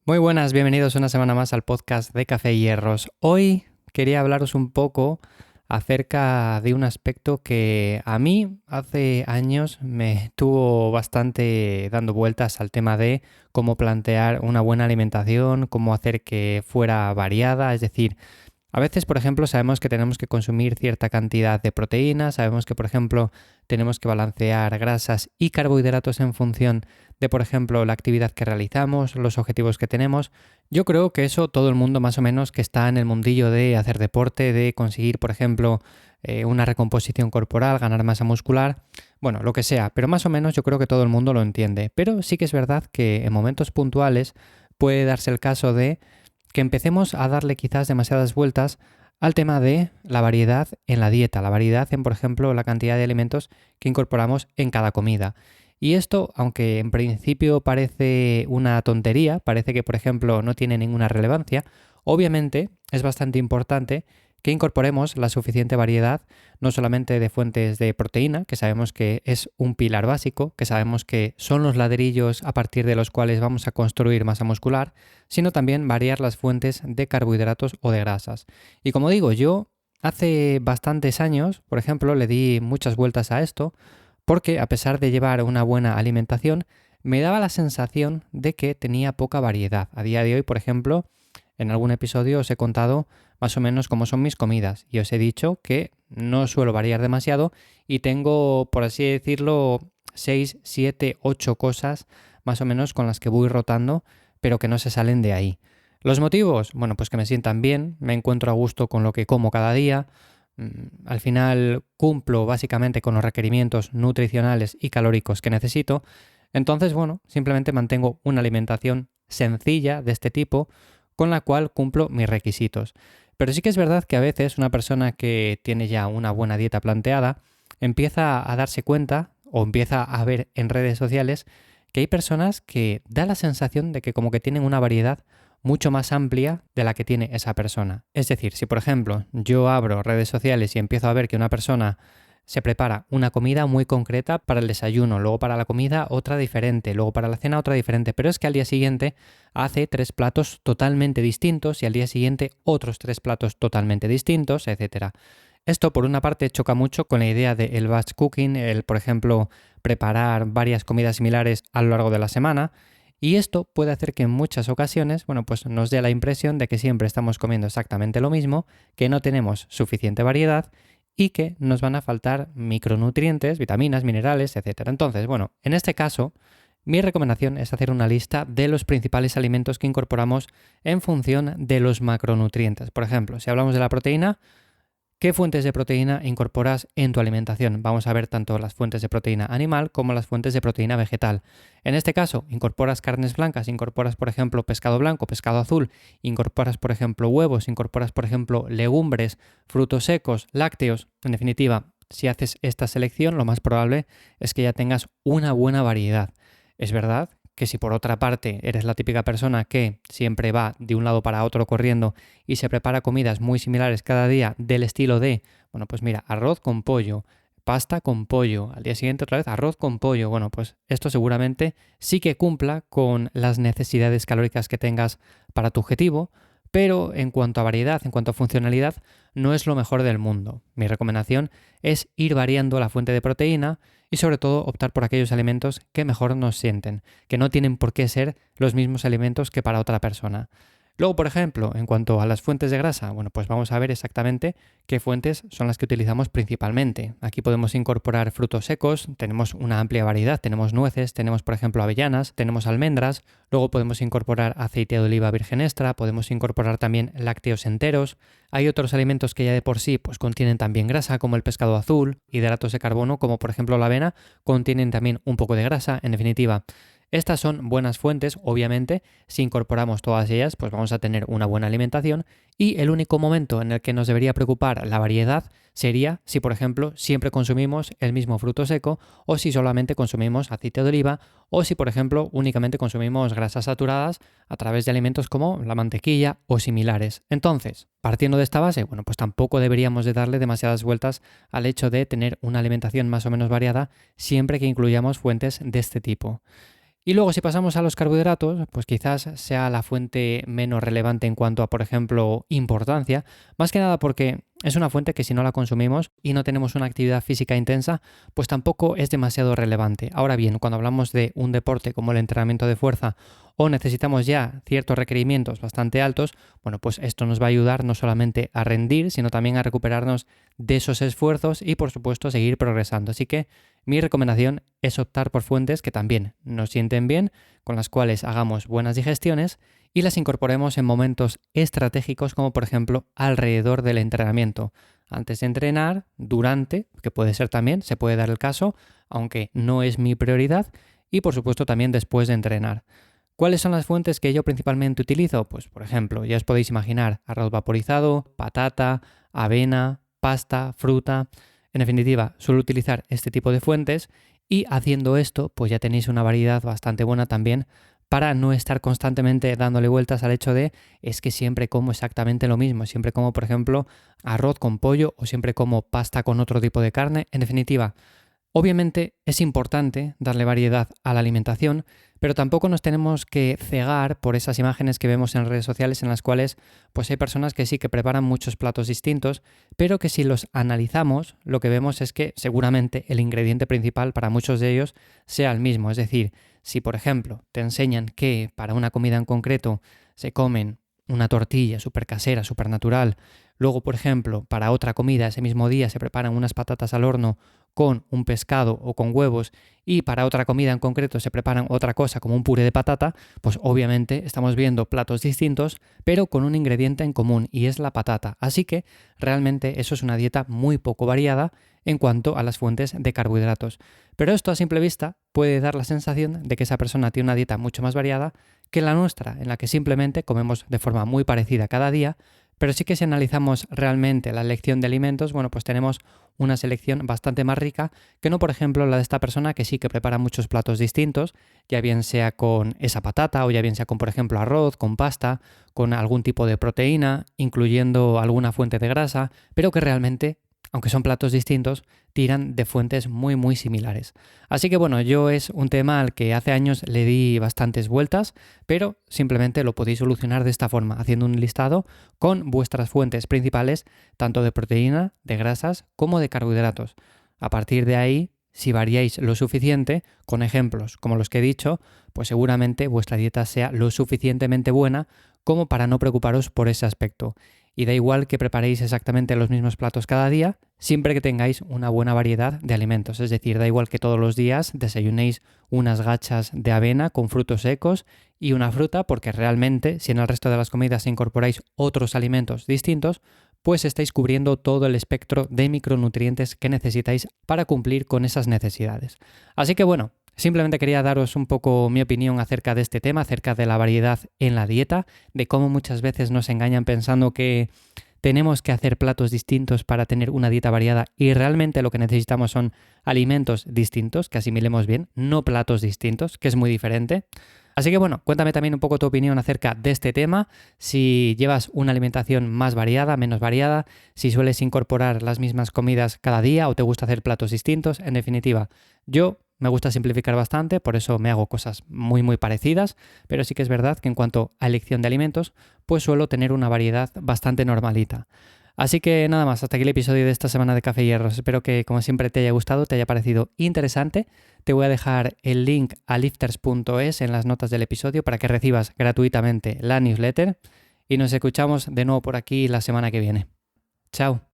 Muy buenas, bienvenidos una semana más al podcast de Café y Hierros. Hoy quería hablaros un poco acerca de un aspecto que a mí hace años me tuvo bastante dando vueltas al tema de cómo plantear una buena alimentación, cómo hacer que fuera variada, es decir, a veces, por ejemplo, sabemos que tenemos que consumir cierta cantidad de proteínas, sabemos que, por ejemplo, tenemos que balancear grasas y carbohidratos en función de, por ejemplo, la actividad que realizamos, los objetivos que tenemos. Yo creo que eso todo el mundo más o menos que está en el mundillo de hacer deporte, de conseguir, por ejemplo, una recomposición corporal, ganar masa muscular, bueno, lo que sea, pero más o menos yo creo que todo el mundo lo entiende. Pero sí que es verdad que en momentos puntuales puede darse el caso de que empecemos a darle quizás demasiadas vueltas al tema de la variedad en la dieta, la variedad en, por ejemplo, la cantidad de alimentos que incorporamos en cada comida. Y esto, aunque en principio parece una tontería, parece que, por ejemplo, no tiene ninguna relevancia, obviamente es bastante importante que incorporemos la suficiente variedad, no solamente de fuentes de proteína, que sabemos que es un pilar básico, que sabemos que son los ladrillos a partir de los cuales vamos a construir masa muscular, sino también variar las fuentes de carbohidratos o de grasas. Y como digo, yo hace bastantes años, por ejemplo, le di muchas vueltas a esto, porque a pesar de llevar una buena alimentación, me daba la sensación de que tenía poca variedad. A día de hoy, por ejemplo, en algún episodio os he contado más o menos cómo son mis comidas y os he dicho que no suelo variar demasiado y tengo, por así decirlo, 6, 7, 8 cosas más o menos con las que voy rotando, pero que no se salen de ahí. ¿Los motivos? Bueno, pues que me sientan bien, me encuentro a gusto con lo que como cada día, al final cumplo básicamente con los requerimientos nutricionales y calóricos que necesito, entonces, bueno, simplemente mantengo una alimentación sencilla de este tipo con la cual cumplo mis requisitos. Pero sí que es verdad que a veces una persona que tiene ya una buena dieta planteada empieza a darse cuenta o empieza a ver en redes sociales que hay personas que da la sensación de que como que tienen una variedad mucho más amplia de la que tiene esa persona. Es decir, si por ejemplo yo abro redes sociales y empiezo a ver que una persona se prepara una comida muy concreta para el desayuno, luego para la comida otra diferente, luego para la cena otra diferente, pero es que al día siguiente hace 3 platos totalmente distintos y al día siguiente otros 3 platos totalmente distintos, etcétera. Esto por una parte choca mucho con la idea del batch cooking, el por ejemplo preparar varias comidas similares a lo largo de la semana, y esto puede hacer que en muchas ocasiones, bueno, pues nos dé la impresión de que siempre estamos comiendo exactamente lo mismo, que no tenemos suficiente variedad y que nos van a faltar micronutrientes, vitaminas, minerales, etc. Entonces, bueno, en este caso, mi recomendación es hacer una lista de los principales alimentos que incorporamos en función de los macronutrientes. Por ejemplo, si hablamos de la proteína, ¿qué fuentes de proteína incorporas en tu alimentación? Vamos a ver tanto las fuentes de proteína animal como las fuentes de proteína vegetal. En este caso, incorporas carnes blancas, incorporas, por ejemplo, pescado blanco, pescado azul, incorporas, por ejemplo, huevos, incorporas, por ejemplo, legumbres, frutos secos, lácteos. En definitiva, si haces esta selección, lo más probable es que ya tengas una buena variedad. Es verdad que si por otra parte eres la típica persona que siempre va de un lado para otro corriendo y se prepara comidas muy similares cada día del estilo de, bueno, pues mira, arroz con pollo, pasta con pollo, al día siguiente otra vez arroz con pollo, bueno, pues esto seguramente sí que cumpla con las necesidades calóricas que tengas para tu objetivo, pero en cuanto a variedad, en cuanto a funcionalidad, no es lo mejor del mundo. Mi recomendación es ir variando la fuente de proteína y sobre todo optar por aquellos alimentos que mejor nos sienten, que no tienen por qué ser los mismos alimentos que para otra persona. Luego, por ejemplo, en cuanto a las fuentes de grasa, bueno, pues vamos a ver exactamente qué fuentes son las que utilizamos principalmente. Aquí podemos incorporar frutos secos, tenemos una amplia variedad, tenemos nueces, tenemos por ejemplo avellanas, tenemos almendras, luego podemos incorporar aceite de oliva virgen extra, podemos incorporar también lácteos enteros. Hay otros alimentos que ya de por sí pues contienen también grasa, como el pescado azul, hidratos de carbono, como por ejemplo la avena, contienen también un poco de grasa, en definitiva. Estas son buenas fuentes, obviamente, si incorporamos todas ellas, pues vamos a tener una buena alimentación y el único momento en el que nos debería preocupar la variedad sería si, por ejemplo, siempre consumimos el mismo fruto seco o si solamente consumimos aceite de oliva o si, por ejemplo, únicamente consumimos grasas saturadas a través de alimentos como la mantequilla o similares. Entonces, partiendo de esta base, bueno, pues tampoco deberíamos de darle demasiadas vueltas al hecho de tener una alimentación más o menos variada siempre que incluyamos fuentes de este tipo. Y luego si pasamos a los carbohidratos, pues quizás sea la fuente menos relevante en cuanto a, por ejemplo, importancia, más que nada porque es una fuente que si no la consumimos y no tenemos una actividad física intensa, pues tampoco es demasiado relevante. Ahora bien, cuando hablamos de un deporte como el entrenamiento de fuerza o necesitamos ya ciertos requerimientos bastante altos, bueno, pues esto nos va a ayudar no solamente a rendir, sino también a recuperarnos de esos esfuerzos y por supuesto seguir progresando. Así que mi recomendación es optar por fuentes que también nos sienten bien, con las cuales hagamos buenas digestiones y las incorporemos en momentos estratégicos como por ejemplo alrededor del entrenamiento. Antes de entrenar, durante, que puede ser también, se puede dar el caso, aunque no es mi prioridad, y por supuesto también después de entrenar. ¿Cuáles son las fuentes que yo principalmente utilizo? Pues por ejemplo, ya os podéis imaginar arroz vaporizado, patata, avena, pasta, fruta. En definitiva, suelo utilizar este tipo de fuentes y haciendo esto, pues ya tenéis una variedad bastante buena también para no estar constantemente dándole vueltas al hecho de es que siempre como exactamente lo mismo, siempre como por ejemplo arroz con pollo o siempre como pasta con otro tipo de carne. En definitiva, obviamente es importante darle variedad a la alimentación, pero tampoco nos tenemos que cegar por esas imágenes que vemos en redes sociales en las cuales pues hay personas que sí que preparan muchos platos distintos, pero que si los analizamos lo que vemos es que seguramente el ingrediente principal para muchos de ellos sea el mismo. Es decir, si por ejemplo te enseñan que para una comida en concreto se comen una tortilla súper casera, súper natural, luego por ejemplo para otra comida ese mismo día se preparan unas patatas al horno con un pescado o con huevos y para otra comida en concreto se preparan otra cosa como un puré de patata, pues obviamente estamos viendo platos distintos pero con un ingrediente en común y es la patata. Así que realmente eso es una dieta muy poco variada en cuanto a las fuentes de carbohidratos. Pero esto a simple vista puede dar la sensación de que esa persona tiene una dieta mucho más variada que la nuestra, en la que simplemente comemos de forma muy parecida cada día, pero sí que si analizamos realmente la elección de alimentos, bueno, pues tenemos una selección bastante más rica que no, por ejemplo, la de esta persona que sí que prepara muchos platos distintos, ya bien sea con esa patata o ya bien sea con, por ejemplo, arroz, con pasta, con algún tipo de proteína, incluyendo alguna fuente de grasa, pero que realmente, aunque son platos distintos, tiran de fuentes muy muy similares. Así que bueno, yo es un tema al que hace años le di bastantes vueltas, pero simplemente lo podéis solucionar de esta forma, haciendo un listado con vuestras fuentes principales, tanto de proteína, de grasas, como de carbohidratos. A partir de ahí, si variáis lo suficiente, con ejemplos como los que he dicho, pues seguramente vuestra dieta sea lo suficientemente buena como para no preocuparos por ese aspecto. Y da igual que preparéis exactamente los mismos platos cada día, siempre que tengáis una buena variedad de alimentos. Es decir, da igual que todos los días desayunéis unas gachas de avena con frutos secos y una fruta, porque realmente si en el resto de las comidas incorporáis otros alimentos distintos, pues estáis cubriendo todo el espectro de micronutrientes que necesitáis para cumplir con esas necesidades. Así que bueno, simplemente quería daros un poco mi opinión acerca de este tema, acerca de la variedad en la dieta, de cómo muchas veces nos engañan pensando que tenemos que hacer platos distintos para tener una dieta variada y realmente lo que necesitamos son alimentos distintos, que asimilemos bien, no platos distintos, que es muy diferente. Así que bueno, cuéntame también un poco tu opinión acerca de este tema, si llevas una alimentación más variada, menos variada, si sueles incorporar las mismas comidas cada día o te gusta hacer platos distintos. En definitiva, yo me gusta simplificar bastante, por eso me hago cosas muy muy parecidas, pero sí que es verdad que en cuanto a elección de alimentos, pues suelo tener una variedad bastante normalita. Así que nada más, hasta aquí el episodio de esta semana de Café y Hierros. Espero que como siempre te haya gustado, te haya parecido interesante. Te voy a dejar el link a lifters.es en las notas del episodio para que recibas gratuitamente la newsletter y nos escuchamos de nuevo por aquí la semana que viene. Chao.